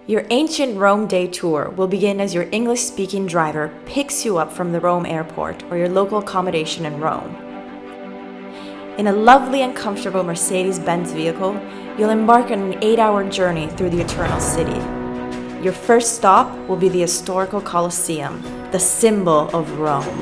Your ancient Rome day tour will begin as your English-speaking driver picks you up from the Rome airport or your local accommodation in Rome. In a lovely and comfortable Mercedes-Benz vehicle, you'll embark on an 8-hour journey through the Eternal City. Your first stop will be the historical Colosseum, the symbol of Rome.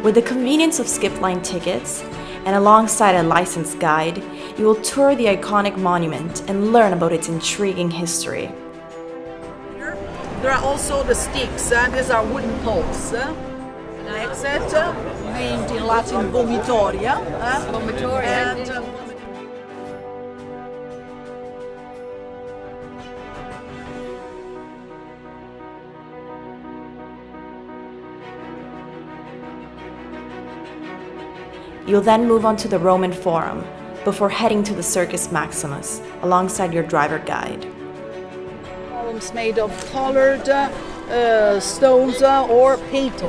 With the convenience of skip-line tickets, and alongside a licensed guide, you will tour the iconic monument and learn about its intriguing history. There are also the sticks, these are wooden poles. An exit, named in Latin vomitoria. And, You'll then move on to the Roman Forum, before heading to the Circus Maximus, alongside your driver guide. columns made of colored stones or painted.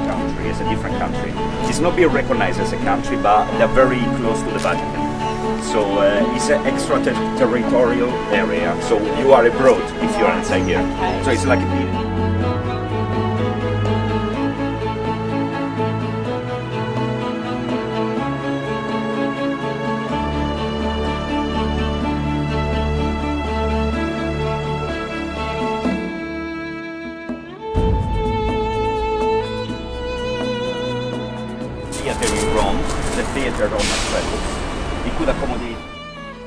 Country is a different country. It's not being recognized as a country, but they're very close to the Vatican. So it's an extraterritorial area. So you are abroad if you are inside here. So it's like a theater in Rome, the Theater Roma Marcello. It could accommodate.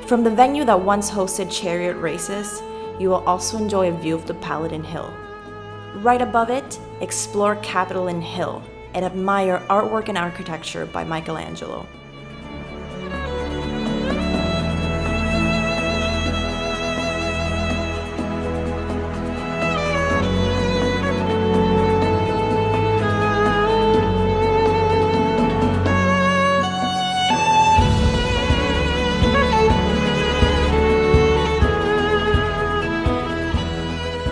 From the venue that once hosted chariot races, you will also enjoy a view of the Palatine Hill. Right above it, explore Capitoline Hill and admire artwork and architecture by Michelangelo.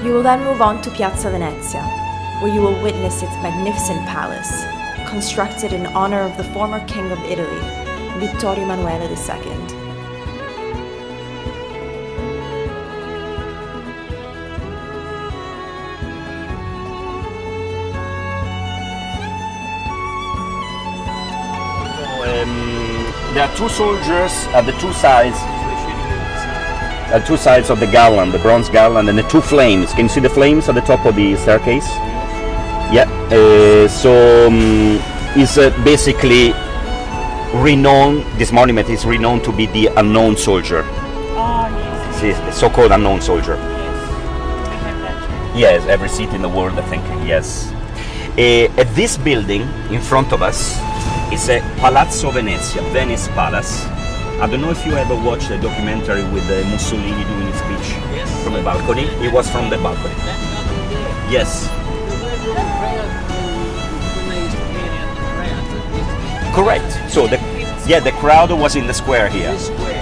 You will then move on to Piazza Venezia, where you will witness its magnificent palace, constructed in honor of the former King of Italy, Vittorio Emanuele II. There are two soldiers at the two sides. Two sides of the garland, the bronze garland, and the two flames. Can you see the flames at the top of the staircase? Yeah. It's basically renowned. This monument is renowned to be the unknown soldier. Yes. It's the so-called unknown soldier. I have that. Yes, every city in the world, I think. Yes. At this building in front of us is a Palazzo Venezia, Venice Palace. I don't know if you ever watched the documentary with Mussolini doing his speech from a balcony. It was from the balcony. Yes. Correct. So the crowd was in the square here,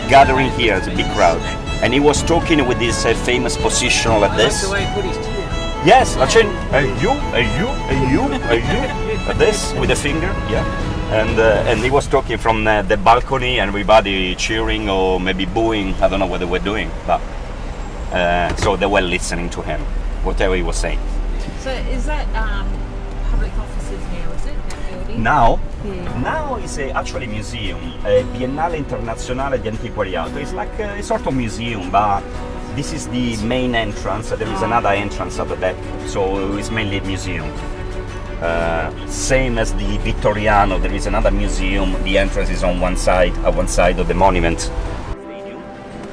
gathering here. It's a big crowd, and he was talking with this famous position like this. Yes, you, like this with the finger. Yeah. And he was talking from the balcony, and everybody cheering or maybe booing. I don't know what they were doing, but so they were listening to him, whatever he was saying. So is that public offices now, is it, that building? Now it's actually a museum, a Biennale Internazionale di Antiquariato. It's like a sort of museum, but this is the main entrance. There is another entrance at the back, so it's mainly a museum. Same as the Vittoriano, there is another museum. The entrance is on one side of the monument.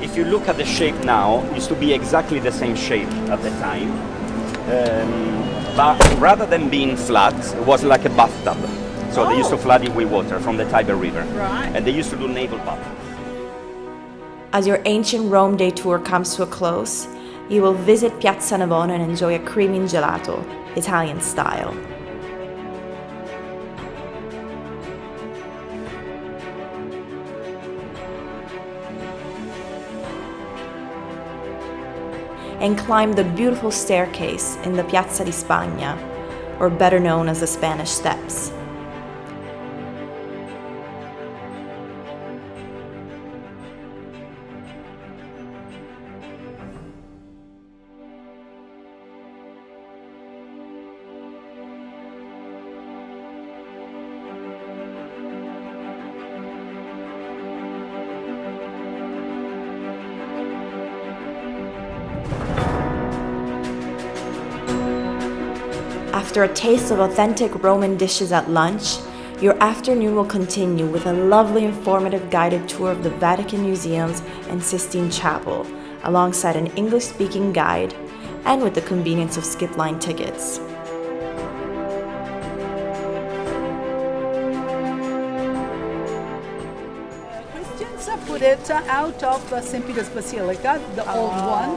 If you look at the shape now, it used to be exactly the same shape at the time. But rather than being flat, it was like a bathtub. So they used to flood it with water from the Tiber River. Right. And they used to do naval baths. As your ancient Rome day tour comes to a close, you will visit Piazza Navona and enjoy a creamy gelato, Italian style. and climb the beautiful staircase in the Piazza di Spagna, or better known as the Spanish Steps. After a taste of authentic Roman dishes at lunch, your afternoon will continue with a lovely informative guided tour of the Vatican museums and Sistine Chapel, alongside an English-speaking guide, and with the convenience of skip line tickets. Christians put it out of St. Peter's Basilica, the old one,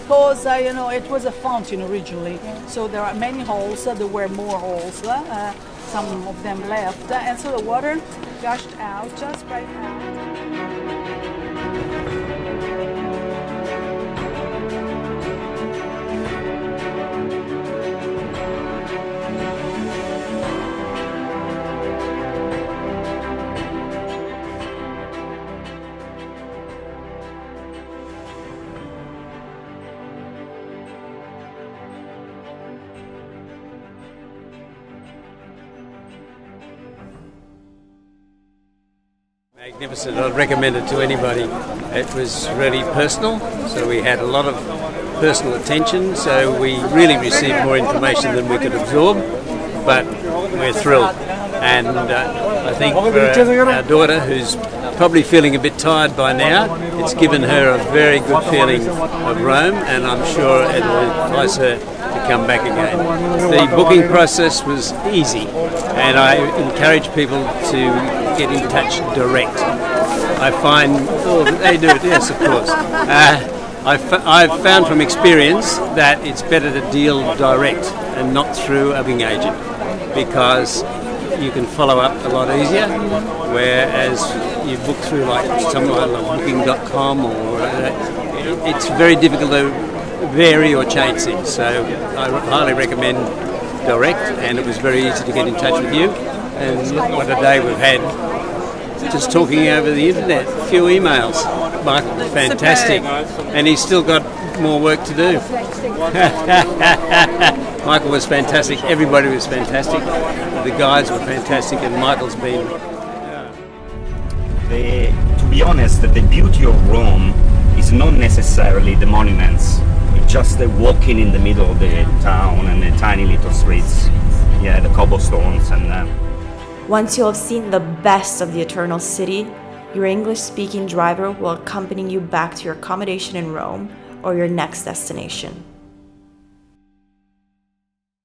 because it was a fountain originally. So there are many holes. There were more holes. Some of them left, and so the water gushed out, sprayed out. Magnificent. I'd recommend it to anybody. It was really personal, so we had a lot of personal attention, so we really received more information than we could absorb, but we're thrilled. And I think for our daughter, who's probably feeling a bit tired by now, it's given her a very good feeling of Rome, and I'm sure it will entice her to come back again. The booking process was easy, and I encourage people to get in touch direct. I find, they do it, yes, of course. I've found from experience that it's better to deal direct and not through a booking agent, because you can follow up a lot easier, whereas you book through like somewhere like booking.com or it's very difficult to vary or change things. So I highly recommend direct, and it was very easy to get in touch with you. And look what a day we've had just talking over the internet, a few emails. Michael was fantastic, and he's still got more work to do. Michael was fantastic, everybody was fantastic, the guides were fantastic, and Michael's been... To be honest, the beauty of Rome is not necessarily the monuments, it's just the walking in the middle of the town and the tiny little streets, yeah, the cobblestones and... Once you have seen the best of the Eternal City, your English-speaking driver will accompany you back to your accommodation in Rome or your next destination.